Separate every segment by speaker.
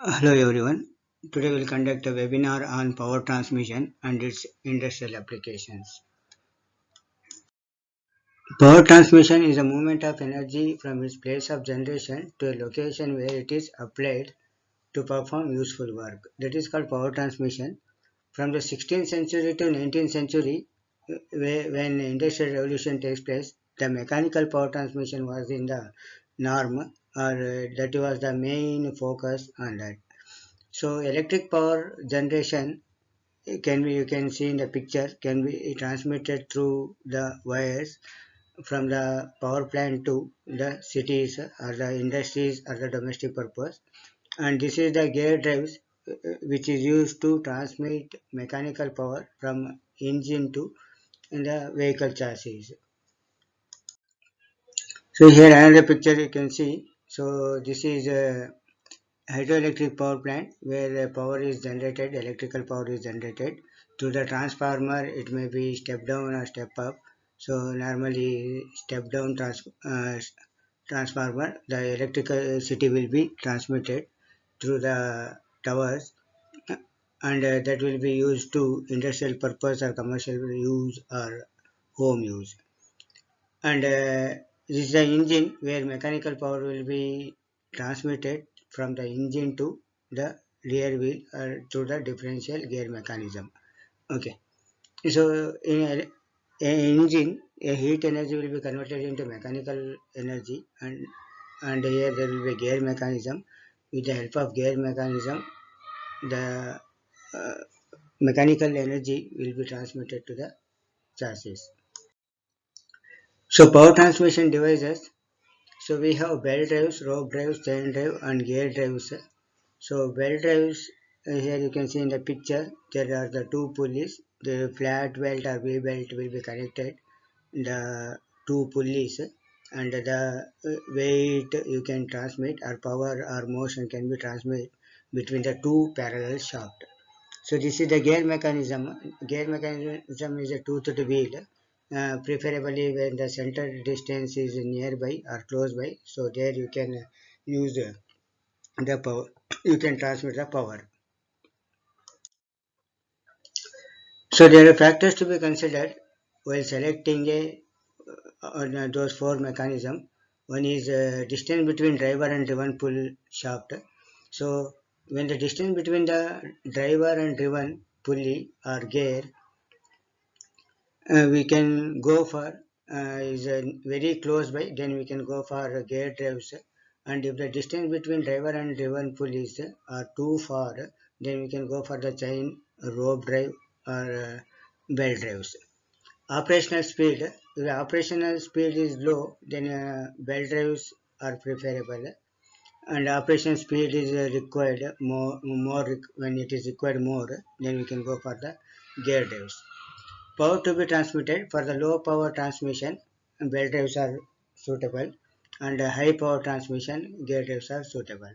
Speaker 1: Hello everyone. Today we'll conduct a webinar on power transmission and its industrial applications. Power transmission is a movement of energy from its place of generation to a location where it is applied to perform useful work. That is called power transmission. From the 16th century to 19th century, when industrial revolution takes place, the mechanical power transmission was in the norm, or that was the main focus on that. So electric power generation can be, you can see in the picture, can be transmitted through the wires from the power plant to the cities or the industries or the domestic purpose. And this is the gear drives which is used to transmit mechanical power from engine to the vehicle chassis. So here another picture you can see. So this is a hydroelectric power plant where power is generated, electrical power is generated through the transformer. It may be step down or step up. So normally step down transformer, the electricity will be transmitted through the towers, and that will be used to industrial purpose or commercial use or home use. And this is the engine where mechanical power will be transmitted from the engine to the rear wheel through the differential gear mechanism. Okay, so in a engine, a heat energy will be converted into mechanical energy, and here there will be gear mechanism. With the help of gear mechanism, the uh, mechanical energy will be transmitted to the chassis. So power transmission devices. So we have belt drives, rope drives, chain drive, and gear drives. So belt drives, here you can see in the picture, there are the two pulleys. The flat belt or V belt will be connected, the two pulleys, and the weight you can transmit, or power or motion can be transmitted between the two parallel shafts. So this is the gear mechanism. Gear mechanism is a toothed wheel, preferably when the center distance is nearby or close by. So there you can use the power. You can transmit the power. So there are factors to be considered while selecting those four mechanisms. One is distance between driver and driven pull shaft. So when the distance between the driver and driven pulley or gear, we can go for is very close by, then we can go for gear drives. And if the distance between driver and driven pulleys are too far, then we can go for the chain, rope drive, or belt drives. Operational speed. If the operational speed is low, then belt drives are preferable, and operation speed is required more when it is required more, then we can go for the gear drives. Power to be transmitted. For the low power transmission, belt drives are suitable, and high power transmission, gear drives are suitable.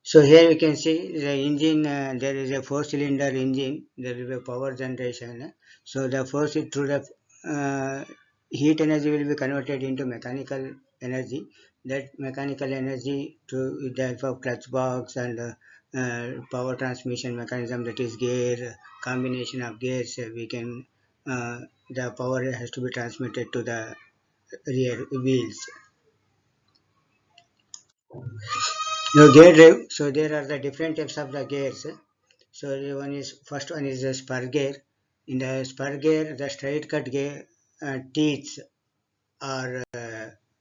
Speaker 1: So here we can see the engine, there is a 4-cylinder engine, there is a power generation. So the force through the heat energy will be converted into mechanical energy. That mechanical energy, with the help of clutch box and power transmission mechanism, that is gear, combination of gears, we can the power has to be transmitted to the rear wheels. Now gear drive. So there are the different types of the gears. So first one is the spur gear. In the spur gear, the straight cut gear teeth are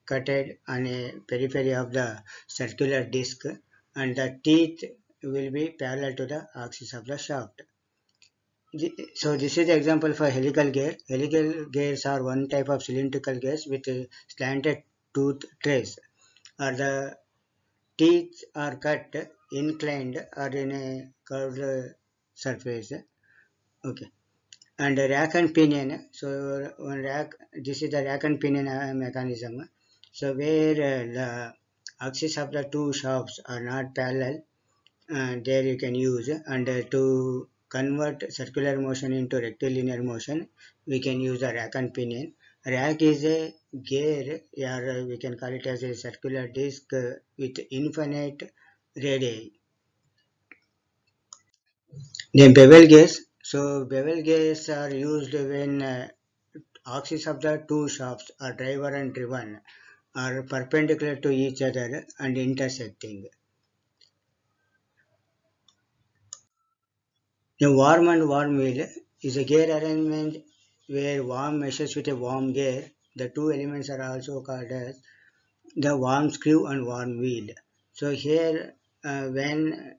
Speaker 1: cutted on a periphery of the circular disc, and the teeth will be parallel to the axis of the shaft. So this is the example for helical gear. Helical gears are one type of cylindrical gears with a slanted tooth trace, or the teeth are cut inclined or in a curved surface. Okay. And rack and pinion. So one rack, this is the rack and pinion mechanism. So where the axis of the two shafts are not parallel, there you can use, and to convert circular motion into rectilinear motion, we can use a rack and pinion. Rack is a gear, or we can call it as a circular disc with infinite radii. Then bevel gears. So bevel gears are used when axes of the two shafts are driver and driven are perpendicular to each other and intersecting. A worm and worm wheel is a gear arrangement where worm meshes with a worm gear. The two elements are also called as the worm screw and worm wheel. So here when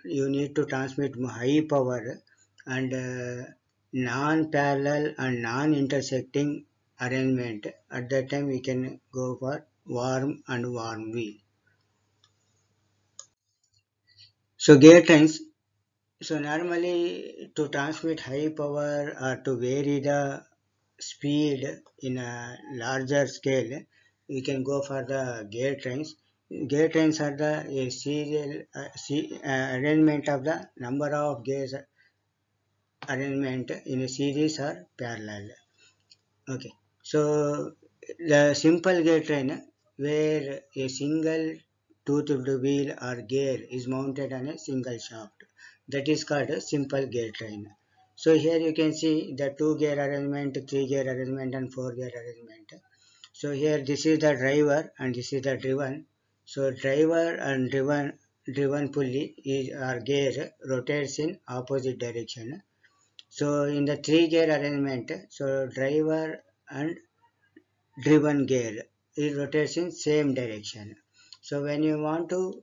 Speaker 1: you need to transmit high power and non-parallel and non-intersecting arrangement, at that time we can go for worm and worm wheel. So gear trains. So normally to transmit high power or to vary the speed in a larger scale, we can go for the gear trains. Gear trains are the a serial arrangement of the number of gears arrangement in a series or parallel. Okay, so the simple gear train where a single toothed wheel or gear is mounted on a single shaft. That is called a simple gear train. So here you can see the two gear arrangement, three gear arrangement and four gear arrangement. So here this is the driver and this is the driven. So driver and driven pulley is or gear rotates in opposite direction. So in the three gear arrangement, so driver and driven gear it rotates in same direction. So when you want to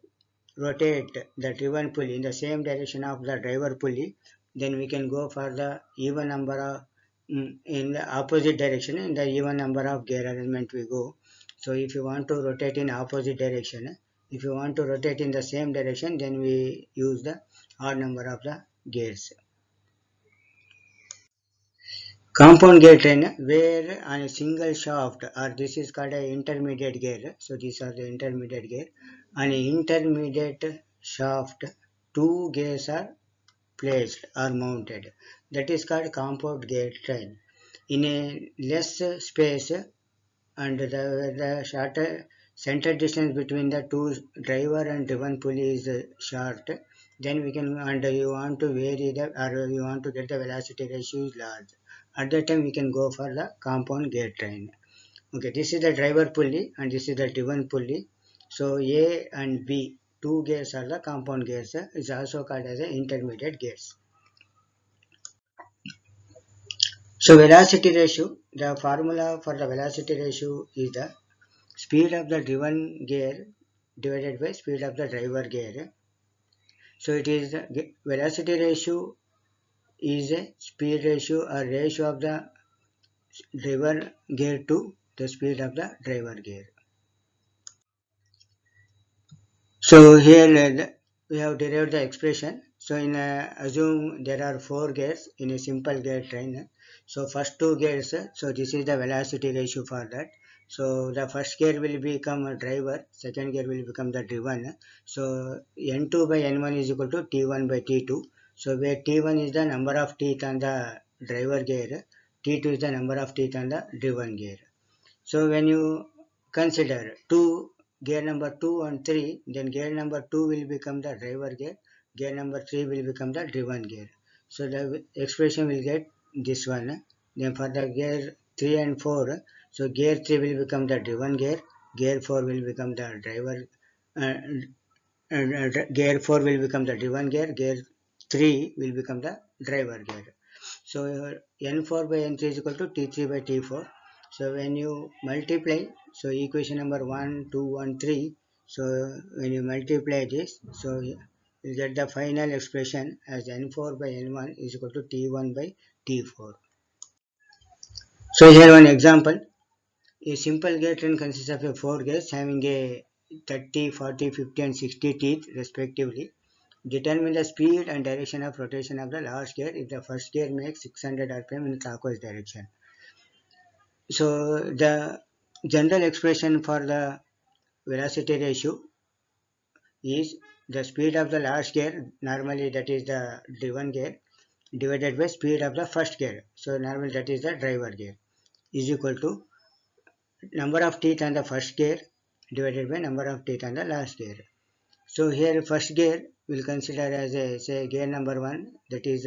Speaker 1: rotate the driven pulley in the same direction of the driver pulley, then we can go for the even number of in the opposite direction in the even number of gear arrangement we go. So if you want to rotate in opposite direction, if you want to rotate in the same direction, then we use the odd number of the gears. Compound gear train where on a single shaft or this is called a intermediate gear. So these are the intermediate gear. On a intermediate shaft, two gears are placed or mounted. That is called compound gear train. In a less space and the shorter center distance between the two driver and driven pulley is short, then we can and you want to vary the or you want to get the velocity ratio is large. At that time we can go for the compound gear train. Okay, this is the driver pulley and this is the driven pulley. So A and B two gears are the compound gears. Is also called as the intermediate gears. So velocity ratio, the formula for the velocity ratio is the speed of the driven gear divided by speed of the driver gear. So it is the velocity ratio is a speed ratio or ratio of the driver gear to the speed of the driver gear. So here we have derived the expression. So in assume there are four gears in a simple gear train. So first two gears, so this is the velocity ratio for that. So the first gear will become a driver, second gear will become the driven. So N2 by N1 is equal to T1 by T2. So where T1 is the number of teeth on the driver gear, T2 is the number of teeth on the driven gear. So when you consider gear number 2 and 3, then gear number 2 will become the driver gear, gear number 3 will become the driven gear. So the expression will get this one. Then for the gear 3 and 4, so gear 3 will become the driven gear 4 will become the driver, gear 4 will become the driven gear 3 will become the driver gear. So N4 by N3 is equal to T3 by T4. So when you multiply, so equation number 1, 2, and 3, so when you multiply this, so you get the final expression as N4 by N1 is equal to T1 by T4. So here one example, a simple gear train consists of a 4 gears having a 30, 40, 50 and 60 teeth respectively. Determine the speed and direction of rotation of the last gear if the first gear makes 600 rpm in clockwise direction. So the general expression for the velocity ratio is the speed of the last gear, normally that is the driven gear, divided by speed of the first gear. So normally that is the driver gear is equal to number of teeth on the first gear divided by number of teeth on the last gear. So here first gear we'll consider as a, say, gear number 1, that is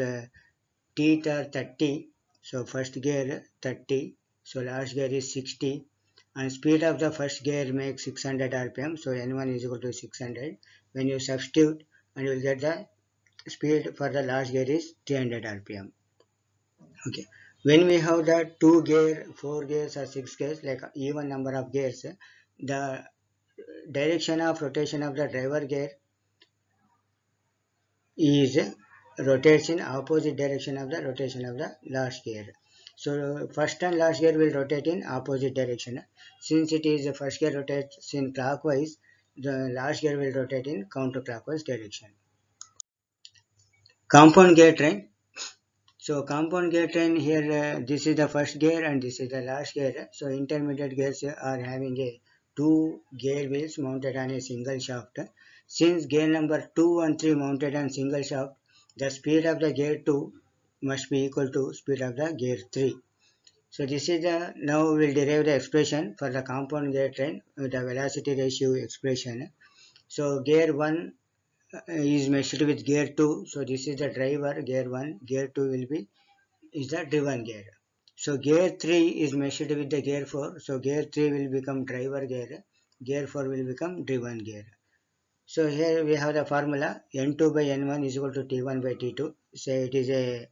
Speaker 1: teeth are 30. So first gear 30, so last gear is 60, and speed of the first gear makes 600 rpm, so n1 is equal to 600. When you substitute, and you will get the speed for the last gear is 300 rpm. Okay, when we have the 2 gear, 4 gears or 6 gears, like even number of gears, the direction of rotation of the driver gear is rotates in opposite direction of the rotation of the last gear. So first and last gear will rotate in opposite direction. Since it is the first gear rotates in clockwise, the last gear will rotate in counterclockwise direction. Compound gear train. So compound gear train here, this is the first gear and this is the last gear. So intermediate gears are having a 2 gear wheels mounted on a single shaft. Since gear number 2 and 3 mounted on single shaft, the speed of the gear 2 must be equal to speed of the gear 3. So this is the, now we will derive the expression for the compound gear train with the velocity ratio expression. So gear 1 is measured with gear 2. So this is the driver gear 1, gear 2 will be is the driven gear. So gear 3 is measured with the gear 4. So gear 3 will become driver gear. Gear 4 will become driven gear. So here we have the formula N2 by N1 is equal to T1 by T2. Say it is a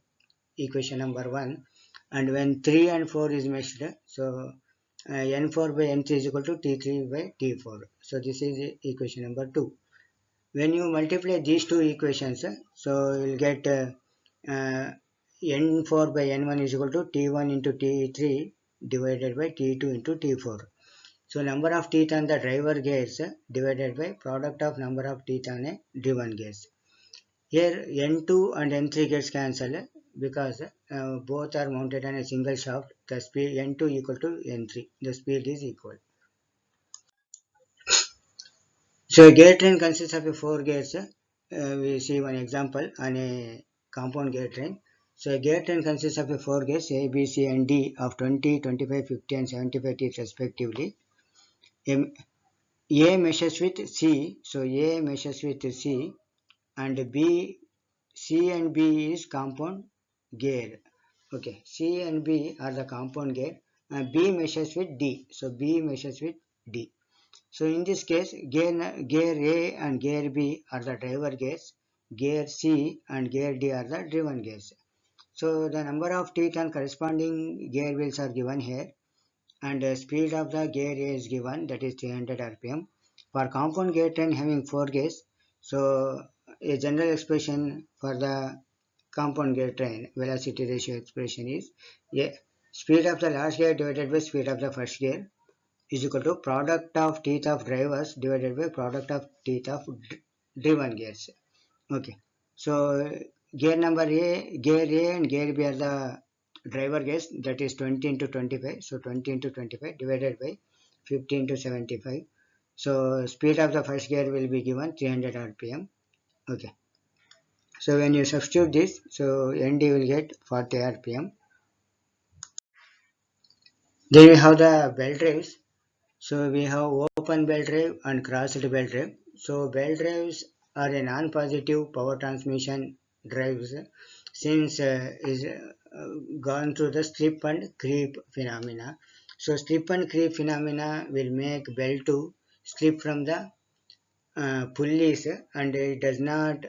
Speaker 1: equation number 1. And when 3 and 4 is measured, so N4 by N3 is equal to T3 by T4. So this is equation number 2. When you multiply these two equations, so you will get N4 by N1 is equal to T1 into T3 divided by T2 into T4. So number of teeth on the driver gears divided by product of number of teeth on a driven gears. Here N2 and N3 gets cancelled because both are mounted on a single shaft. The speed N2 equal to N3. The speed is equal. So a gear train consists of 4 gears. We see one example on a compound gear train. So a gear train consists of 4 gears A, B, C and D of 20, 25, 50 and 75 teeth respectively. A measures with C, so A measures with C, and B, C and B is compound gear. Okay, C and B are the compound gear, and B measures with D, so B measures with D. So in this case, gear A and gear B are the driver gears, gear C and gear D are the driven gears. So the number of teeth on corresponding gear wheels are given here, and the speed of the gear A is given, that is 300 rpm. For compound gear train having 4 gears, so a general expression for the compound gear train velocity ratio expression is speed of the last gear divided by speed of the first gear is equal to product of teeth of drivers divided by product of teeth of driven gears. Okay, so gear number A, gear A and gear B are the driver gears, that is 20 into 25. So 20 into 25 divided by 50 into 75. So speed of the first gear will be given 300 rpm. Okay, so when you substitute this, so ND will get 40 rpm. Then we have the belt drives. So we have open belt drive and crossed belt drive. So belt drives are a non-positive power transmission drives since is gone through the slip and creep phenomena. So slip and creep phenomena will make belt to slip from the pulleys, and it does not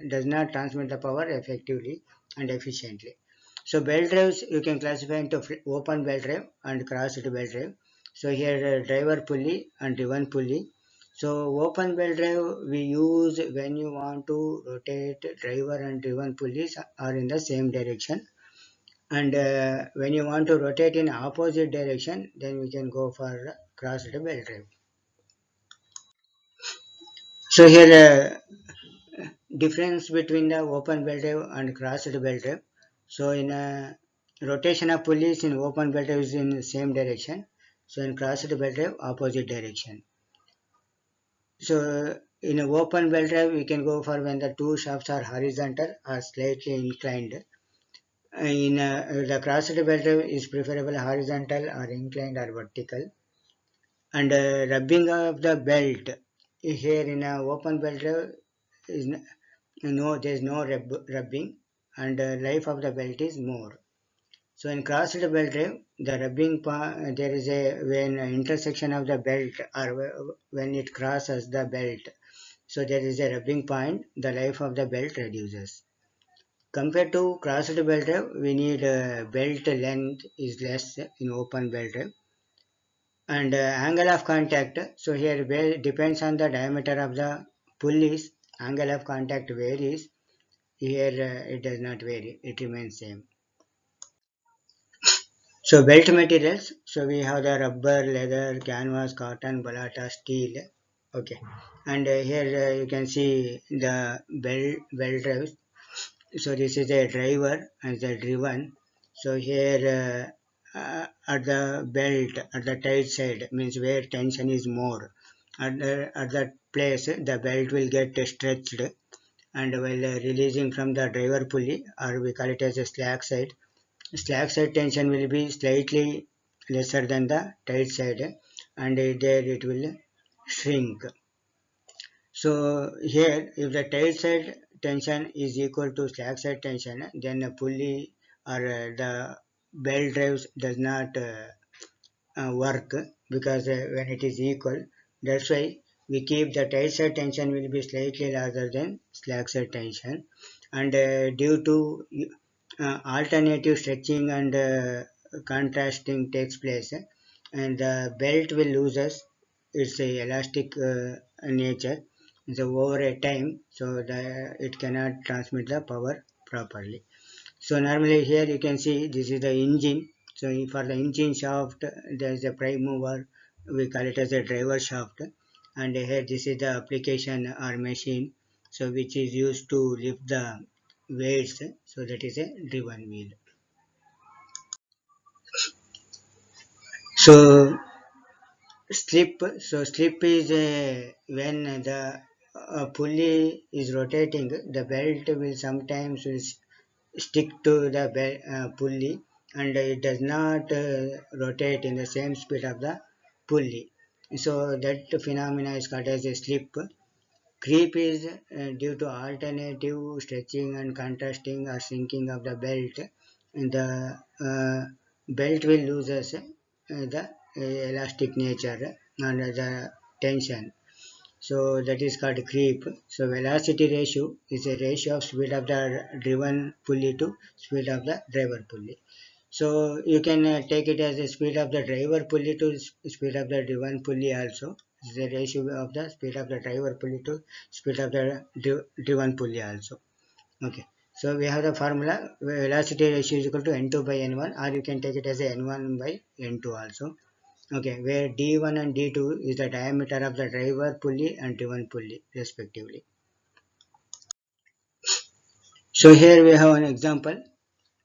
Speaker 1: does not transmit the power effectively and efficiently. So belt drives you can classify into open belt drive and crossed belt drive. So here driver pulley and driven pulley. So open belt drive we use when you want to rotate driver and driven pulleys are in the same direction, and when you want to rotate in opposite direction, then we can go for crossed belt drive. So here difference between the open belt drive and crossed belt drive. So in a rotation of pulleys in open belt drive is in the same direction. So in crossed belt drive opposite direction. So in a open belt drive we can go for when the two shafts are horizontal or slightly inclined. In the crossed belt drive is preferable horizontal or inclined or vertical. And rubbing of the belt here in a open belt drive is there is no rubbing, and life of the belt is more. So in crossed belt drive, the rubbing part, there is a when intersection of the belt or when it crosses the belt, so there is a rubbing point, the life of the belt reduces. Compared to crossed belt drive, we need belt length is less in open belt drive, and angle of contact. So here depends on the diameter of the pulleys. Angle of contact varies. Here it does not vary. It remains same. So belt materials. So we have the rubber, leather, canvas, cotton, balata, steel. Okay, and here you can see the belt drives. So this is a driver and the driven. So here at the belt at the tight side means where tension is more. At that place the belt will get stretched, and while releasing from the driver pulley, or we call it as a slack side tension will be slightly lesser than the tight side, and there it will shrink. So here, if the tight side tension is equal to slack side tension, then the pulley or the belt drives does not work, because when it is equal, that's why we keep the tight side tension will be slightly larger than slack side tension, and due to alternative stretching and contrasting takes place, and the belt will loses its elastic nature, so over a time, so it cannot transmit the power properly. So normally here you can see this is the engine. So for the engine shaft there is a prime mover, we call it as a driver shaft, and here this is the application or machine, so which is used to lift the weights, so that is a driven wheel. So slip is when the pulley is rotating, the belt will sometimes stick to the pulley, and it does not rotate in the same speed of the pulley. So that phenomena is called as a slip. Creep is due to alternative stretching and contrasting or shrinking of the belt. And the belt will loses the elastic nature and the tension. So that is called creep. So velocity ratio is a ratio of speed of the driven pulley to speed of the driver pulley. So you can take it as the speed of the driver pulley to speed of the driven pulley also. It's the ratio of the speed of the driver pulley to speed of the driven pulley also. Okay. So we have the formula velocity ratio is equal to n2 by n1, or you can take it as a n1 by n2 also. Okay, where D1 and D2 is the diameter of the driver pulley and driven pulley respectively. So here we have an example.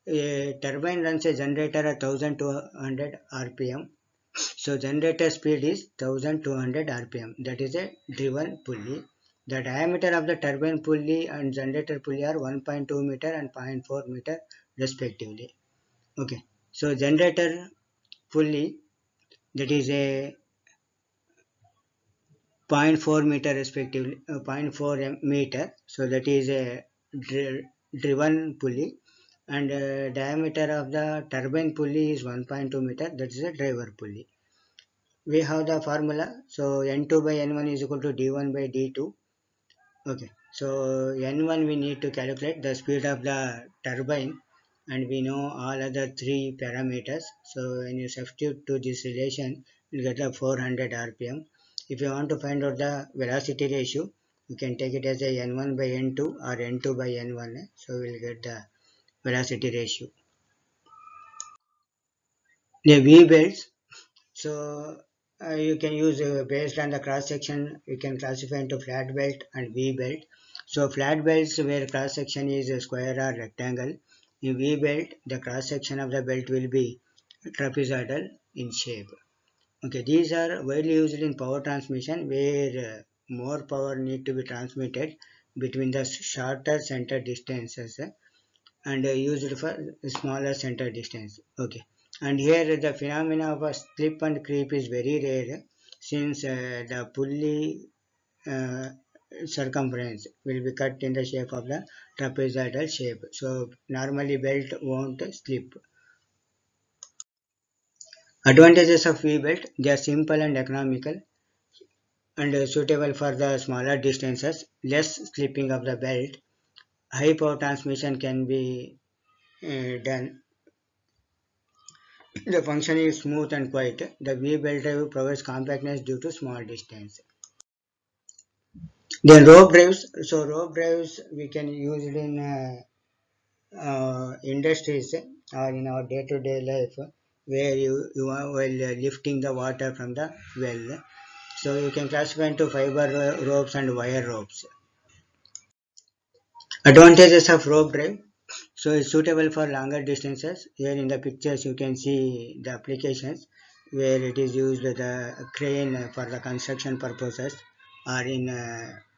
Speaker 1: A turbine runs a generator at 1200 rpm. So generator speed is 1200 rpm. That is a driven pulley. The diameter of the turbine pulley and generator pulley are 1.2 meter and 0.4 meter respectively. Okay. So generator pulley, that is a 0.4 meter respectively, 0.4 meter. So that is a driven pulley, and diameter of the turbine pulley is 1.2 meter. That is a driver pulley. We have the formula. So N2 by N1 is equal to D1 by D2. Okay. So N1 we need to calculate the speed of the turbine, and we know all other three parameters. So when you substitute to this relation, you get the 400 rpm. If you want to find out the velocity ratio, you can take it as a N1 by N2 or N2 by N1. So we'll get the velocity ratio. The V belts. So you can use based on the cross section, you can classify into flat belt and V belt. So flat belts where cross section is a square or rectangle. In V belt, the cross section of the belt will be trapezoidal in shape. Okay, these are widely used in power transmission where more power need to be transmitted between the shorter center distances, and used for smaller center distance. Okay, and here the phenomena of a slip and creep is very rare, since the pulley circumference will be cut in the shape of the trapezoidal shape. So normally belt won't slip. Advantages of V-belt: they are simple and economical and suitable for the smaller distances, less slipping of the belt, high power transmission can be done. The function is smooth and quiet. The V-belt drive provides compactness due to small distance. Then rope drives. So rope drives we can use it in industries or in our day-to-day life where you are while lifting the water from the well. So you can classify into fiber ropes and wire ropes. Advantages of rope drive. So it's suitable for longer distances. Here in the pictures you can see the applications where it is used the crane for the construction purposes or in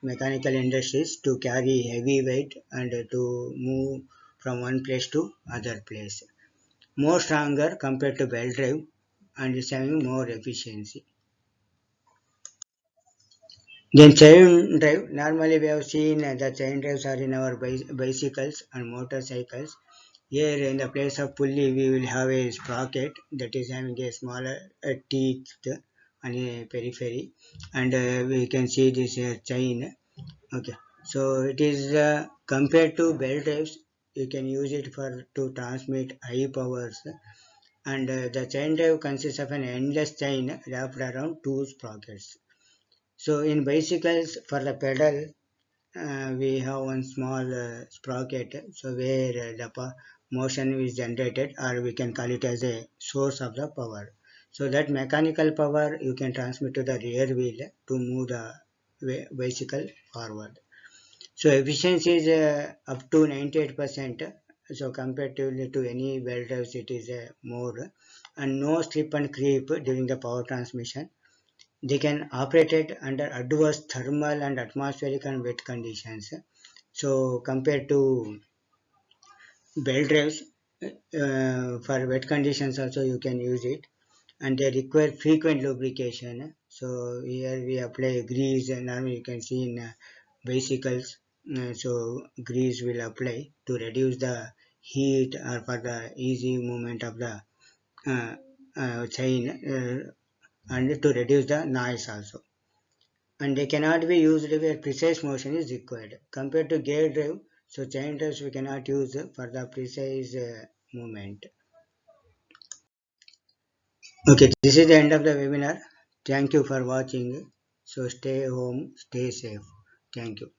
Speaker 1: mechanical industries to carry heavy weight and to move from one place to other place. More stronger compared to belt drive and is having more efficiency. Then chain drive. Normally we have seen the chain drives are in our bicycles and motorcycles. Here in the place of pulley we will have a sprocket that is having a smaller teeth on a periphery and we can see this chain. Okay, so it is compared to belt drives you can use it for to transmit high powers and the chain drive consists of an endless chain wrapped around two sprockets. So in bicycles for the pedal we have one small sprocket so where the motion is generated or we can call it as a source of the power. So that mechanical power you can transmit to the rear wheel to move the bicycle forward. So efficiency is up to 98%. So comparatively to any belt drives it is more and no slip and creep during the power transmission. They can operate it under adverse thermal and atmospheric and wet conditions. So compared to belt drives, for wet conditions also you can use it and they require frequent lubrication. So here we apply grease and normally you can see in bicycles. So grease will apply to reduce the heat or for the easy movement of the uh, chain and to reduce the noise also. And they cannot be used where precise motion is required. Compared to gear drive, so chain drives we cannot use for the precise movement. Okay, this is the end of the webinar. Thank you for watching. So stay home, stay safe. Thank you.